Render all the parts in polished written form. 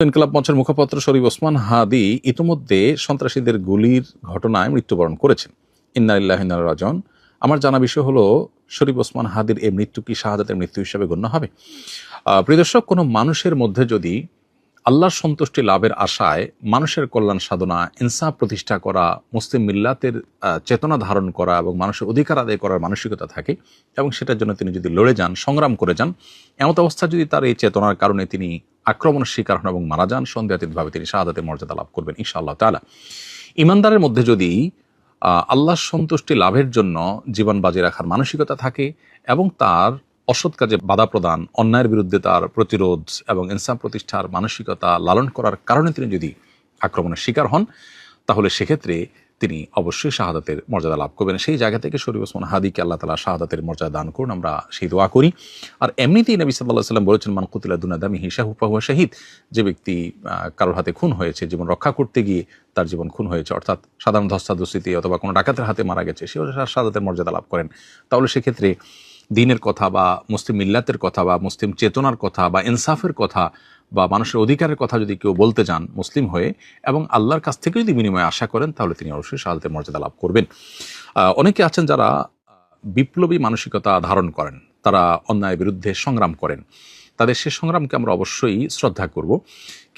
ইনকিলাব মঞ্চের মুখপাত্র শরীফ ওসমান হাদি ইতিমধ্যে সন্ত্রাসীদের গুলির ঘটনায় মৃত্যুবরণ করেছেন। ইন্না লিল্লাহি ওয়া ইন্না ইলাইহি রাজিউন। আমার জানা বিষয় হলো, শরীফ ওসমান হাদির এই মৃত্যু কি শাহাদাতের মৃত্যু হিসেবে গণ্য হবে? প্রিয় দর্শক, কোনো মানুষের মধ্যে যদি আল্লাহর সন্তুষ্টি লাভের আশায় মানুষের কল্যাণ সাধনা, ইনসাফ প্রতিষ্ঠা করা, মুসলিম মিল্লাতের চেতনা ধারণ করা এবং মানুষের অধিকার আদায় করার মানসিকতা থাকে এবং সেটার জন্য তিনি যদি লড়ে যান, সংগ্রাম করে যান, এমত অবস্থা যদি তার এই চেতনার কারণে তিনি আক্রমণের শিকার হন এবং মারা যান, সন্দেহাতীতভাবে তিনি শাহাদাতের মর্যাদা লাভ করবেন ইনশাআল্লাহ তাআলা। ইমানদারের মধ্যে যদি আল্লাহর সন্তুষ্টি লাভের জন্য জীবন বাজি রাখার মানসিকতা থাকে এবং তার অসৎ কাজে বাধা প্রদান, অন্যায়ের বিরুদ্ধে তার প্রতিরোধ এবং ইনসাফ প্রতিষ্ঠার মানসিকতা লালন করার কারণে তিনি যদি আক্রমণের শিকার হন, তাহলে সেক্ষেত্রে তিনি অবশ্যই শাহাদাতের মর্যাদা লাভ করবেন। সেই জায়গা থেকে শরীফ ওসমান হাদিকে আল্লাহ তাআলা শাহাদাতের মর্যাদা দান করুন, আমরা সেই দোয়া করি। আর এমনিতেই নবী সাল্লাল্লাহু আলাইহি ওয়াসাল্লাম বলেছেন, মান কুতিলা দুনা দামিহি ফাহুয়া শাহীদ। যে ব্যক্তি কারোর হাতে খুন হয়েছে, জীবন রক্ষা করতে গিয়ে তার জীবন খুন হয়েছে, অর্থাৎ সাধারণ ধস্তাধস্তিতে অথবা কোনো ডাকাতের হাতে মারা গেছে, সেও শাহাদাতের মর্যাদা লাভ করেন। তাহলে সেক্ষেত্রে দ্বীনের কথা বা মুসলিম মিল্লাতের কথা বা মুসলিম চেতনার কথা বা ইনসাফের কথা বা মানুষের অধিকারের কথা যদি কেউ বলতে যান মুসলিম হয়ে এবং আল্লাহর কাছ থেকে যদি বিনিময় আশা করেন, তাহলে তিনি অবশ্যই শাহাদাতের মর্যাদা লাভ করবেন। অনেকে আছেন যারা বিপ্লবী মানসিকতা ধারণ করেন, তারা অন্যায়ের বিরুদ্ধে সংগ্রাম করেন, তাদের সে সংগ্রামকে আমরা অবশ্যই শ্রদ্ধা করব,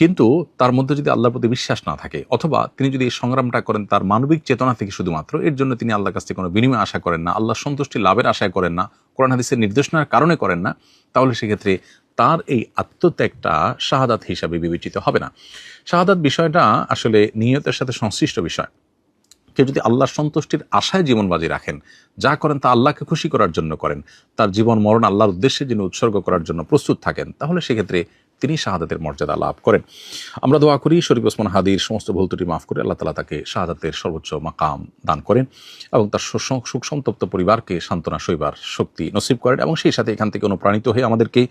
কিন্তু তার মধ্যে যদি আল্লাহর প্রতি বিশ্বাস না থাকে অথবা তিনি যদি এই সংগ্রামটা করেন তার মানবিক চেতনা থেকে শুধুমাত্র, এর জন্য তিনি আল্লাহর কাছ থেকে কোনো বিনিময় আশা করেন না, আল্লাহর সন্তুষ্টি লাভের আশায় করেন না, কোরআন হাদিসের নির্দেশনার কারণে করেন না, তাহলে সেক্ষেত্রে তার এই আত্মত্যাগটা শাহাদাত হিসাবে বিবেচিত হবে না। শাহাদাত বিষয়টা আসলে নিয়তের সাথে সংশ্লিষ্ট বিষয়। কেউ যদি আল্লাহর সন্তুষ্টির আশায় জীবন বাজি রাখেন, যা করেন তা আল্লাহকে খুশি করার জন্য করেন, তার জীবন মরণ আল্লাহর উদ্দেশ্যে যিনি উৎসর্গ করার জন্য প্রস্তুত থাকেন, তাহলে সেক্ষেত্রে তিনি শাহাদাতের মর্যাদা লাভ করেন। আমরা দোয়া করি শরীফ ওসমান হাদির সমস্ত ভুল ত্রুটি মাফ করে আল্লাহ তাআলা তাকে শাহাদাতের সর্বোচ্চ মাকাম দান করেন এবং তার সুখ সন্তপ্ত পরিবারকে সান্ত্বনা সইবার শক্তি নসিব করেন এবং সেই সাথে এখান থেকে অনুপ্রাণিত হয়ে আমাদেরকে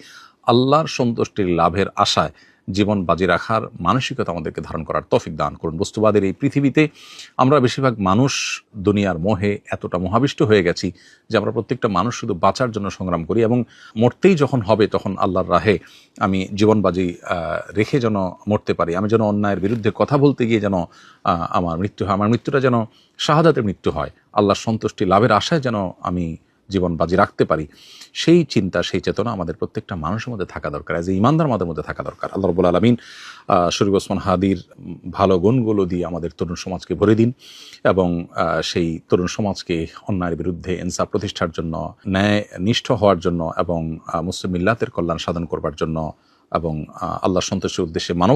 আল্লাহর সন্তুষ্টির লাভের আশায় জীবন বাজি রাখার মানসিকতা আমাদেরকে ধারণ করার তৌফিক দান করুন। বস্তুবাদের এই পৃথিবীতে আমরা বেশিরভাগ মানুষ দুনিয়ার মোহে এতটা মোহাবিষ্ট হয়ে গেছি যে আমরা প্রত্যেকটা মানুষ শুধু বাঁচার জন্য সংগ্রাম করি এবং মরতেই যখন হবে তখন আল্লাহর রাহে আমি জীবন বাজি রেখে যেন মরতে পারি, আমি যেন অন্যায়ের বিরুদ্ধে কথা বলতে গিয়ে যেন আমার মৃত্যু হয়, আমার মৃত্যুটা যেন শাহাদাতের মৃত্যু হয়, আল্লাহর সন্তুষ্টি লাভের আশায় যেন আমি জীবন বাজি রাখতে পারি, সেই চিন্তা, সেই চেতনা আমাদের প্রত্যেকটা মানুষের মধ্যে থাকা দরকার, এজ এ ইমানদার মধ্যে থাকা দরকার। আল্লাহ রাব্বুল আলামিন শরীফ ওসমান হাদির ভালো গুণগুলো দিয়ে আমাদের তরুণ সমাজকে ভরে দিন এবং সেই তরুণ সমাজকে অন্যায়ের বিরুদ্ধে ইনসাফ প্রতিষ্ঠার জন্য, ন্যায় নিষ্ঠ হওয়ার জন্য এবং মুসলিম মিল্লাতের কল্যাণ সাধন করবার জন্য এবং আল্লাহর সন্তুষ্টির উদ্দেশ্যে মানব